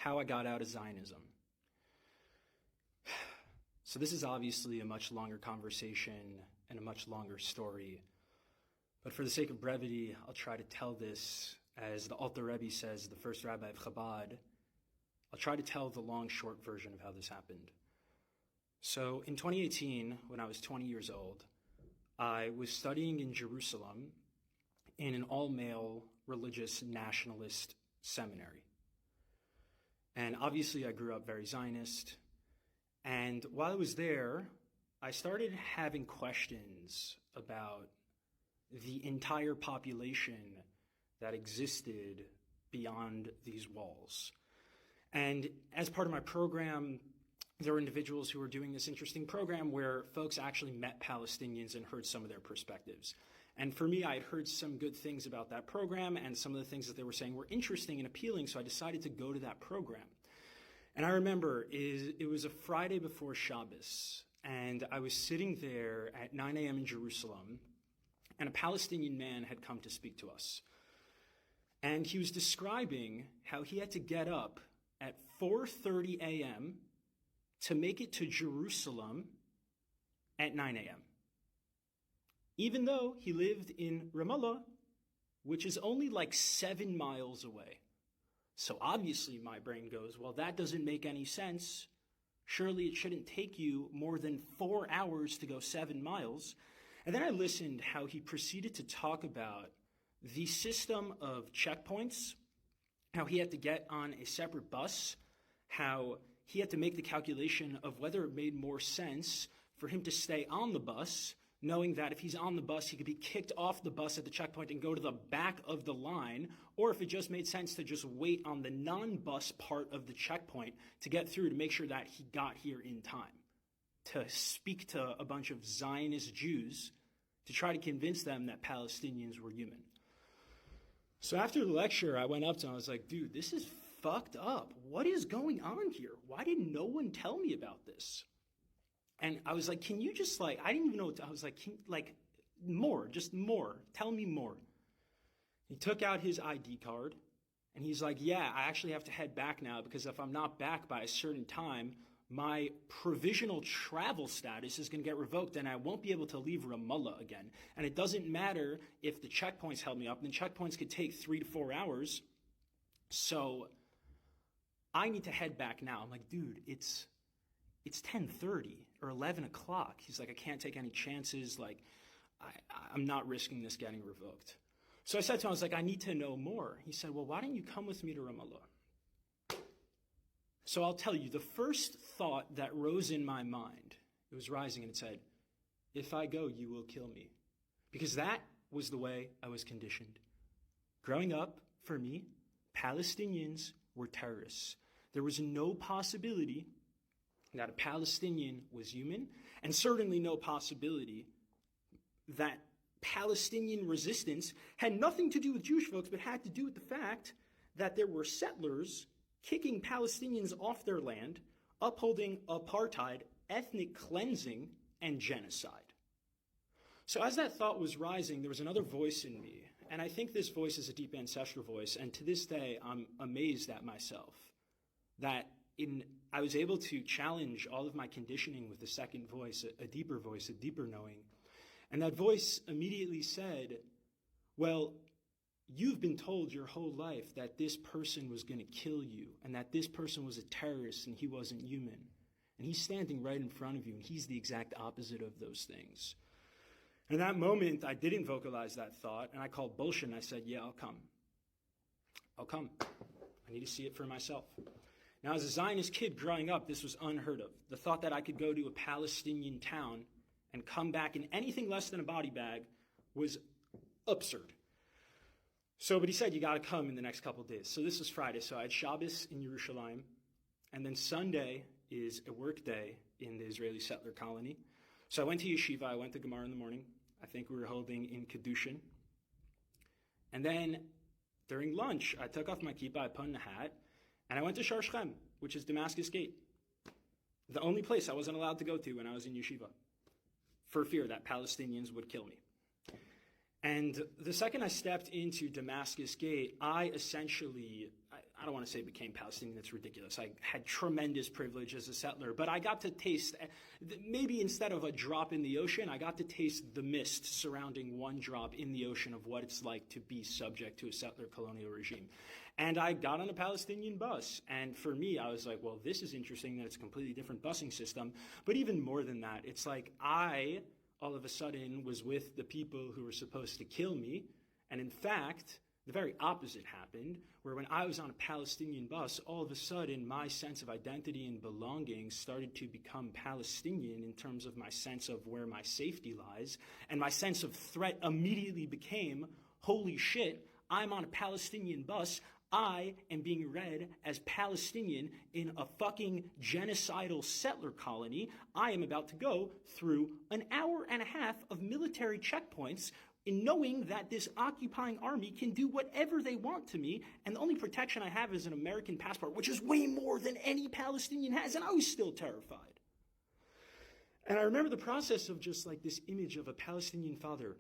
how I got out of Zionism. So this is obviously a much longer conversation and a much longer story. But for the sake of brevity, I'll try to tell this, as the Alter Rebbe says, the first rabbi of Chabad. I'll try to tell the long, short version of how this happened. So in 2018, when I was 20 years old, I was studying in Jerusalem in an all-male religious nationalist seminary. And obviously I grew up very Zionist. And while I was there, I started having questions about the entire population that existed beyond these walls. And as part of my program, there were individuals who were doing this interesting program where folks actually met Palestinians and heard some of their perspectives. And for me, I had heard some good things about that program, and some of the things that they were saying were interesting and appealing, so I decided to go to that program. And I remember it was a Friday before Shabbos, and I was sitting there at 9 a.m. in Jerusalem, and a Palestinian man had come to speak to us. And he was describing how he had to get up at 4:30 a.m. to make it to Jerusalem at 9 a.m. Even though he lived in Ramallah, which is only like 7 miles away. So obviously my brain goes, well, that doesn't make any sense. Surely it shouldn't take you more than 4 hours to go 7 miles. And then I listened how he proceeded to talk about the system of checkpoints, how he had to get on a separate bus, how he had to make the calculation of whether it made more sense for him to stay on the bus, knowing that if he's on the bus, he could be kicked off the bus at the checkpoint and go to the back of the line, or if it just made sense to just wait on the non-bus part of the checkpoint to get through to make sure that he got here in time, to speak to a bunch of Zionist Jews to try to convince them that Palestinians were human. So after the lecture, I went up to him, I was like, dude, this is fucked up. What is going on here? Why didn't no one tell me about this? And I was like, can you just I didn't even know what to, I was like, more, just more, tell me more. He took out his ID card and he's like, yeah, I actually have to head back now because if I'm not back by a certain time, my provisional travel status is going to get revoked and I won't be able to leave Ramallah again. And it doesn't matter if the checkpoints held me up, and the checkpoints could take 3 to 4 hours. So I need to head back now. I'm like, dude, it's 10:30 or 11 o'clock. He's like, I can't take any chances. I'm not risking this getting revoked. So I said to him, I was like, I need to know more. He said, well, why don't you come with me to Ramallah? So I'll tell you, the first thought that rose in my mind, it was rising and it said, if I go, you will kill me. Because that was the way I was conditioned. Growing up, for me, Palestinians were terrorists. There was no possibility that a Palestinian was human, and certainly no possibility that Palestinian resistance had nothing to do with Jewish folks, but had to do with the fact that there were settlers kicking Palestinians off their land, upholding apartheid, ethnic cleansing, and genocide. So as that thought was rising, there was another voice in me, and I think this voice is a deep ancestral voice, and to this day, I'm amazed at myself that I was able to challenge all of my conditioning with a second voice, a deeper knowing. And that voice immediately said, well, you've been told your whole life that this person was going to kill you and that this person was a terrorist and he wasn't human. And he's standing right in front of you and he's the exact opposite of those things. And in that moment, I didn't vocalize that thought and I called bullshit and I said, yeah, I'll come. I need to see it for myself. Now, as a Zionist kid growing up, this was unheard of. The thought that I could go to a Palestinian town and come back in anything less than a body bag was absurd. But he said, you got to come in the next couple of days. So this was Friday. So I had Shabbos in Jerusalem. And then Sunday is a work day in the Israeli settler colony. So I went to yeshiva. I went to Gemara in the morning. I think we were holding in Kedushin. And then during lunch, I took off my kippah, I put on a hat, and I went to Kham, which is Damascus Gate. The only place I wasn't allowed to go to when I was in yeshiva, for fear that Palestinians would kill me. And the second I stepped into Damascus Gate, I I don't want to say became Palestinian, that's ridiculous. I had tremendous privilege as a settler, but I got to taste, maybe instead of a drop in the ocean, I got to taste the mist surrounding one drop in the ocean of what it's like to be subject to a settler colonial regime. And I got on a Palestinian bus, and for me, I was like, well, this is interesting that it's a completely different busing system. But even more than that, it's like I, all of a sudden, was with the people who were supposed to kill me, and in fact, the very opposite happened, where when I was on a Palestinian bus, all of a sudden, my sense of identity and belonging started to become Palestinian in terms of my sense of where my safety lies, and my sense of threat immediately became, holy shit, I'm on a Palestinian bus, I am being read as Palestinian in a fucking genocidal settler colony. I am about to go through an hour and a half of military checkpoints in knowing that this occupying army can do whatever they want to me, and the only protection I have is an American passport, which is way more than any Palestinian has, and I was still terrified. And I remember the process of just like this image of a Palestinian father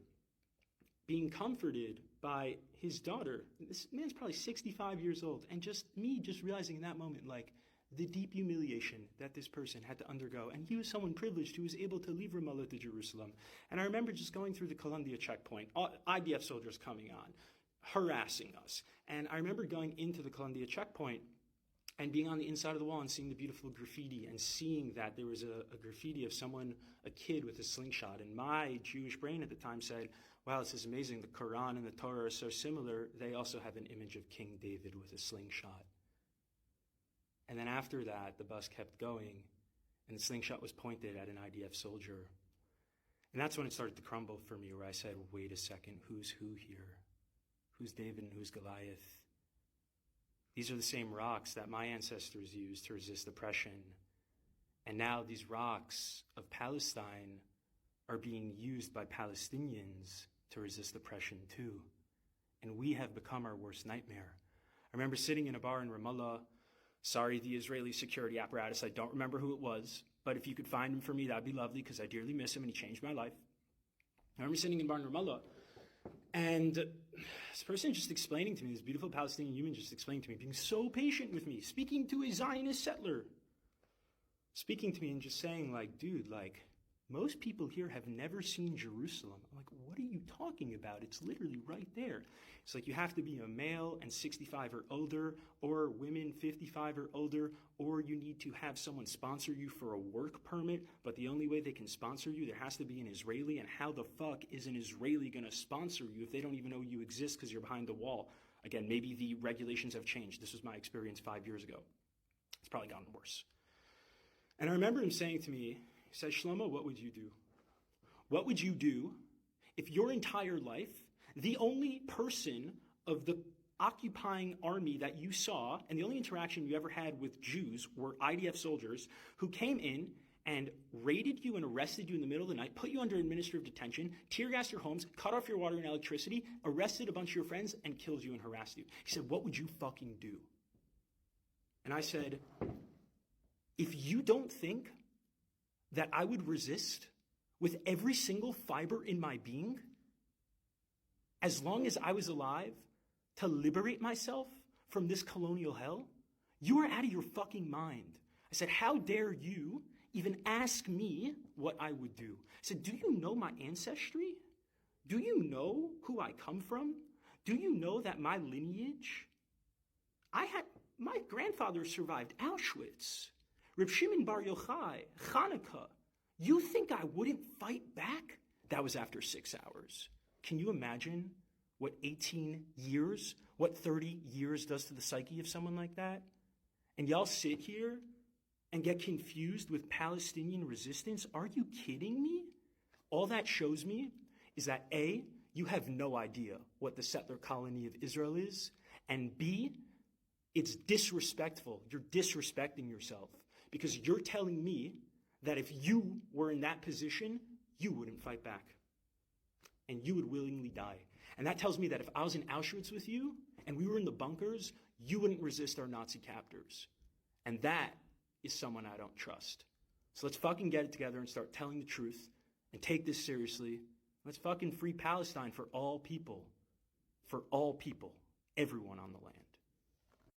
being comforted by his daughter. This man's probably 65 years old, and just me just realizing in that moment, like, the deep humiliation that this person had to undergo. And he was someone privileged who was able to leave Ramallah to Jerusalem. And I remember just going through the Columbia checkpoint, IDF soldiers coming on, harassing us. And I remember going into the Columbia checkpoint and being on the inside of the wall and seeing the beautiful graffiti and seeing that there was a graffiti of someone, a kid with a slingshot. And my Jewish brain at the time said, wow, this is amazing. The Quran and the Torah are so similar. They also have an image of King David with a slingshot. And then after that, the bus kept going, and the slingshot was pointed at an IDF soldier. And that's when it started to crumble for me, where I said, wait a second, who's who here? Who's David and who's Goliath? These are the same rocks that my ancestors used to resist oppression. And now these rocks of Palestine are being used by Palestinians to resist oppression too. And we have become our worst nightmare. I remember sitting in a bar in Ramallah. Sorry, the Israeli security apparatus, I don't remember who it was, but if you could find him for me, that'd be lovely, because I dearly miss him and he changed my life. I remember sitting in a bar in Ramallah, and this person just explaining to me, this beautiful Palestinian human just explaining to me, being so patient with me, speaking to a Zionist settler, speaking to me and just saying, like, dude, like, most people here have never seen Jerusalem. I'm like, what are you talking about? It's literally right there. It's like you have to be a male and 65 or older, or women 55 or older, or you need to have someone sponsor you for a work permit, but the only way they can sponsor you, there has to be an Israeli, and how the fuck is an Israeli going to sponsor you if they don't even know you exist because you're behind the wall? Again, maybe the regulations have changed. This was my experience 5 years ago. It's probably gotten worse. And I remember him saying to me, he said, Shlomo, what would you do? What would you do if your entire life, the only person of the occupying army that you saw, and the only interaction you ever had with Jews were IDF soldiers who came in and raided you and arrested you in the middle of the night, put you under administrative detention, tear-gassed your homes, cut off your water and electricity, arrested a bunch of your friends, and killed you and harassed you? He said, what would you fucking do? And I said, if you don't think that I would resist with every single fiber in my being, as long as I was alive, to liberate myself from this colonial hell, you are out of your fucking mind. I said, how dare you even ask me what I would do? I said, do you know my ancestry? Do you know who I come from? Do you know that my lineage? My grandfather survived Auschwitz. Reb Shimon Bar Yochai, Hanukkah. You think I wouldn't fight back? That was after 6 hours. Can you imagine what 18 years, what 30 years does to the psyche of someone like that? And y'all sit here and get confused with Palestinian resistance? Are you kidding me? All that shows me is that A, you have no idea what the settler colony of Israel is, and B, it's disrespectful. You're disrespecting yourself because you're telling me that if you were in that position, you wouldn't fight back and you would willingly die. And that tells me that if I was in Auschwitz with you and we were in the bunkers, you wouldn't resist our Nazi captors. And that is someone I don't trust. So let's fucking get it together and start telling the truth and take this seriously. Let's fucking free Palestine for all people, everyone on the land.